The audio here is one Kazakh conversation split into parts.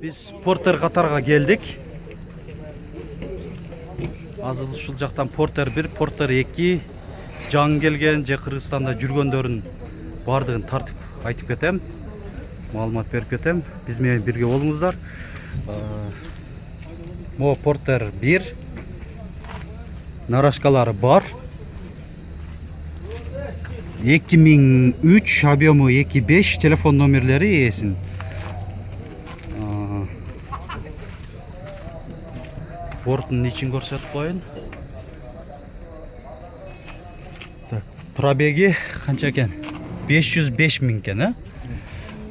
Biz Porter Qatarga geldik. Азыр ушул жактан Porter 1, Porter 2 жаңы келген же Кыргызстанда жүргөндөрүн бардыгын тартып айтып кетем. Маалымат берип кетем. Биз менен бирге болуңуздар. Мо Porter 1 нарашкалары бар. 2003 объему 2.5 телефон номерлери эсин. Бортун ичин көрсөтүп коюн. Так, пробеги канча экен? 505 миң экен,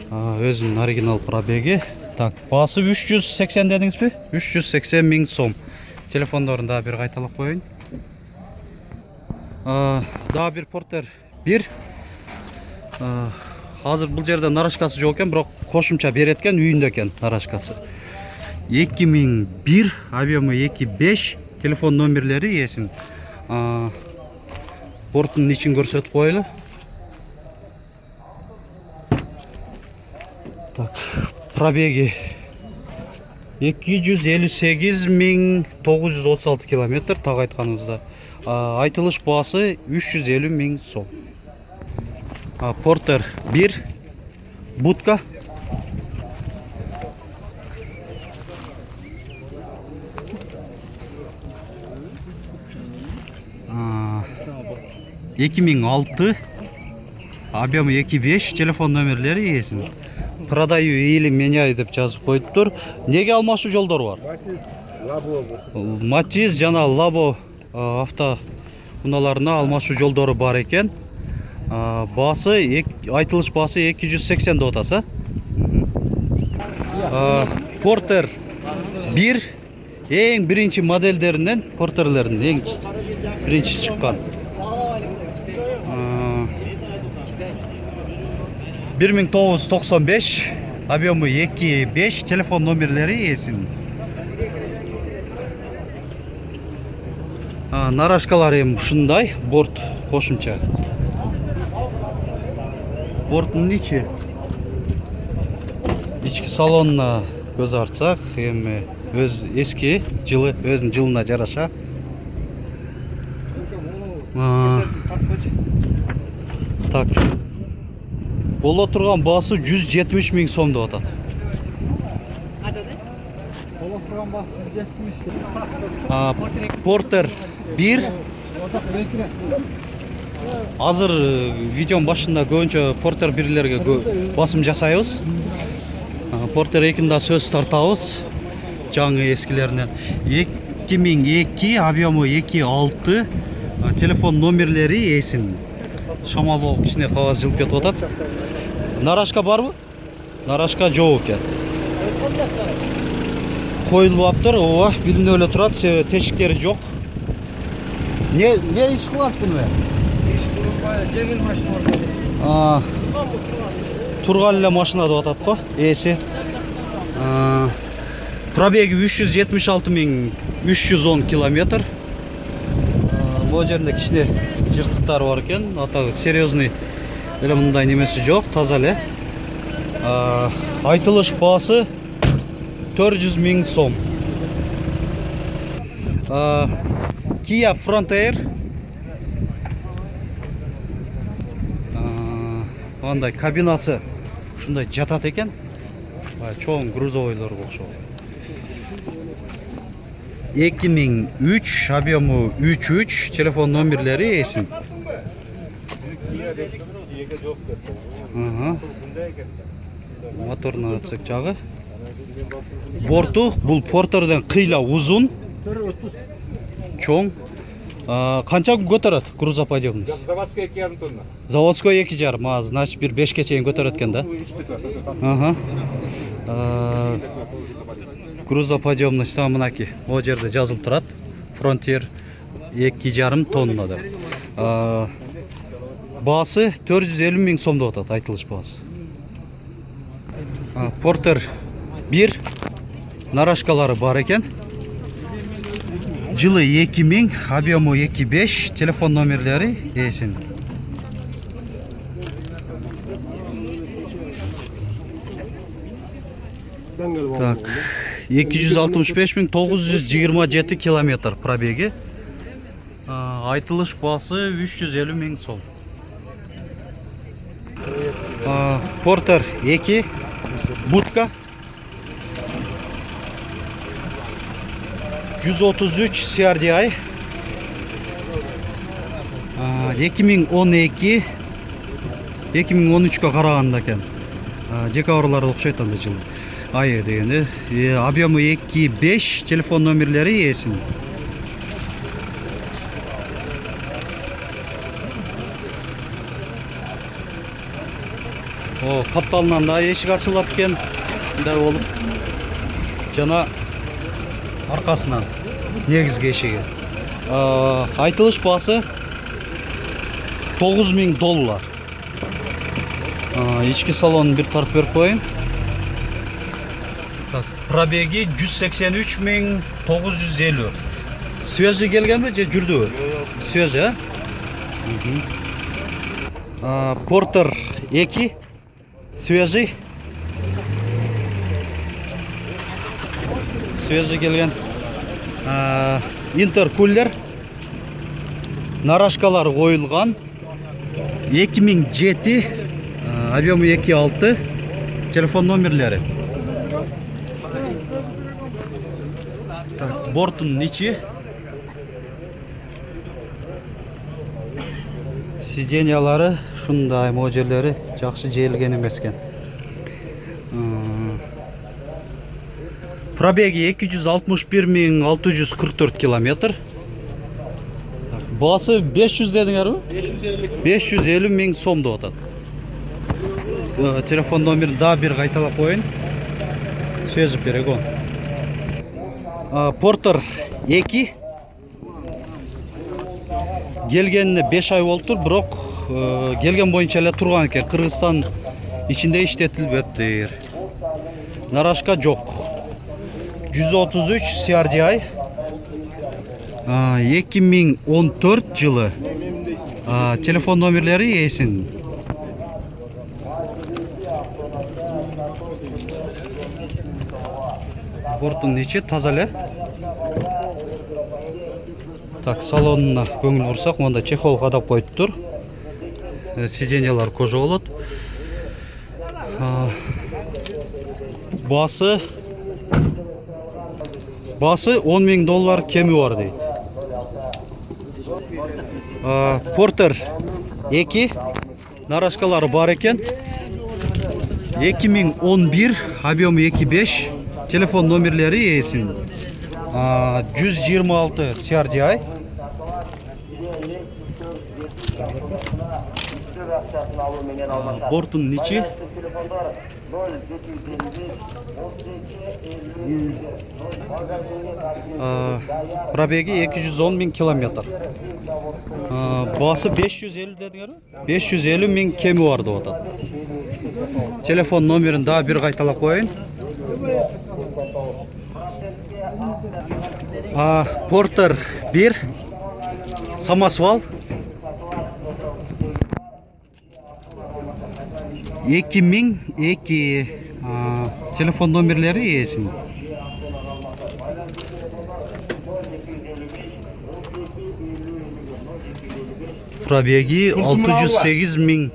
Өзүнүн оригинал пробеги. Так, баасы 380 дедиңизби? 380 миң сом. Телефондорун дагы бир кайталап коюн. Дагы бир Porter 1. Азыр бул жерде нарашкасы жок экен, бирок кошумча берет экен, үйүндө экен нарашкасы. 2001 объемы 2.5 телефон номерлери эсин. Борттун ичин көрсөтүп коелу. Так, пробеги 258.936 километр, так айтканыбызда. Айтылыш баасы 350 миң сом. Porter 1 будка. — 2006 объемы 2.5 телефон номерлери эсин. Продаю или меняю деп жазып коюптур. Неге алмашуу жолдору бар? Матиз жана Лабо авто унааларына алмашуу жолдору бар экен. Баасы айтылыш баасы 280 деп атаса. Porter 1 эң биринчи модельдеринен, Porter'лердин эң биринчи чыккан. 1995 объемы 2.5 телефон номерлери эсин. Нарашкалар эми ушундай, борт кошумча. Борттун ичи салонуна көз артсак, эми өз эски жылы, өзүнүн жылына жараша. Так. Боло турган баасы 170 миң сом деп атат. Боло турган баасы 170 деп. Porter 1. Азыр видеонун башында көбүнчө Porter 1лерге басым жасайбыз. Porter 2-н да сөз тартабыз. Жаңы эскилеринен 2002 объемы 2.6 телефон номерлери эсин. Шамал болуп кичине кагаз жылып кетип атат. Нарашка барбы? Нарашка жок экен. Коюлуп аптыр, ооба, билинип эле турат, себеби тешиктери жок. Не иш кыласыз буну? Иш кылбай, жеңил машина бар. Турган эле машина деп атат го, эси. Пробеги 376.310 километр. Бул жеринде кичине жыртыктары бар экен, атагы серьезный эле мындай немеси жок, таза эле. Айтылыш баасы 400 миң сом. Kia Frontier. Андай кабинасы ушундай жатат экен. Чоң грузовойлор окшойт. 2003 объемы 3.3 телефон номерлери эсин. Моторуна атсак жагы. Борту бул Porter'ден кыйла узун. Чоң. Канча көтөрөт грузоподъемный? Заводской 2,5 тонна. Заводской 2,5, значит бир 5ке чейин көтөрөт экен да. Грузоподъемность мынакей. О жерде жазылып турат. Frontier 2,5 тонна деп. Баасы 450 миң сом деп атат, айтылыш баасы. Porter 1 нарашкалары бар экен. Жылы 2000, объемы 2.5, телефон номерлери эсин. Так, 265.927 километр пробеги. Айтылыш басы 350 миң сом. Портер 2, будка 133 CRDI 2012 2013-ка караганда экен. Декабрлар окшойт анда жылы. Айы дегенде. Объемы 2.5, телефон номерлери есин. Капталынан да эшик ачылат экен. Мындай болуп. Жана аркасынан негизги эшиги. Айтылыш басы $9.000. Ички салонун бир тартып берип коеюн. Так, пробеги 183.950. Свежий келгенби же жүрдүбү? Свежий, Портер 2, свежий. Свежий келген. Интеркулер. Нарашкалар коюлган. 2007, объемы 2.6, телефон номерлери. Так, бортун ичи. Сиденьялары шундай, мojерлери жакшы жээлген эмес экен. Пробеги 261.644 километр. Басы 500 дедиңерби? 550 миң сом деп атат. Телефон номерин да бир кайталап коеюн. Свежий перегон. Портер 2. Келгенине 5 ай болуптур, бирок келген боюнча эле турган экен. Кыргызстан ичинде иштетилбептир. Нарашка жок. 133 CRDI. 2014 жылы. Телефон номерлери эсин. Бортун ичи таза эле. Так, салонуна көңүл бурсак, монда чехол кадап коюптур. Сиденьялар кожа болот. Басы $10.000 кеми бар дейт. Портер 2, нарашкалары бар экен. 2011, объемы 2.5, телефон номерлери эсин. 126 CRDI. Бортун ичи. Пробеги 210 миң километр. Басы 550 дедиңерби? 550 миң кеми бар деп атат. Телефон номерин да бир кайталап коеюн. Портер 1, самосвал 2002, телефон номерлери эсин. Пробеги 608 миң,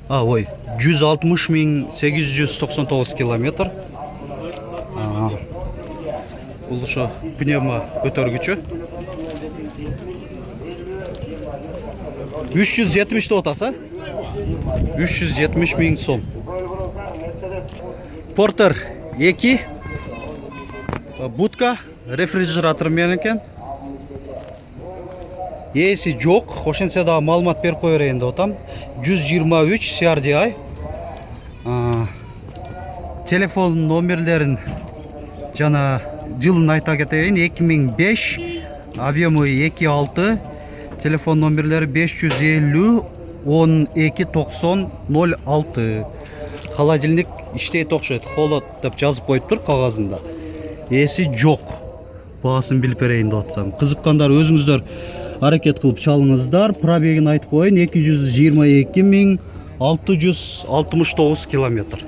160 миң 899 километр. Бул ошо пневма көтөргүчү. 370 деп атаса? 370 миң сом. Портер 2, будка, рефрижератор менен экен. Эси жок, ошентсе да маалымат берип кое берейин деп атам. 123 CRDI. Телефон номерлерин жана жылын айта кетейин. 2005, объемы 2.6, телефон номерлери 550 12 90 06. Холодильник иштейт окшойт. Холод деп жазып коюптур кагазында. Эси жок. Баасын билип берейин деп атсам. Кызыккандар өзүңүздөр аракет кылып чалыңыздар. Пробегин айтып коеюн. 222 миң 669 километр.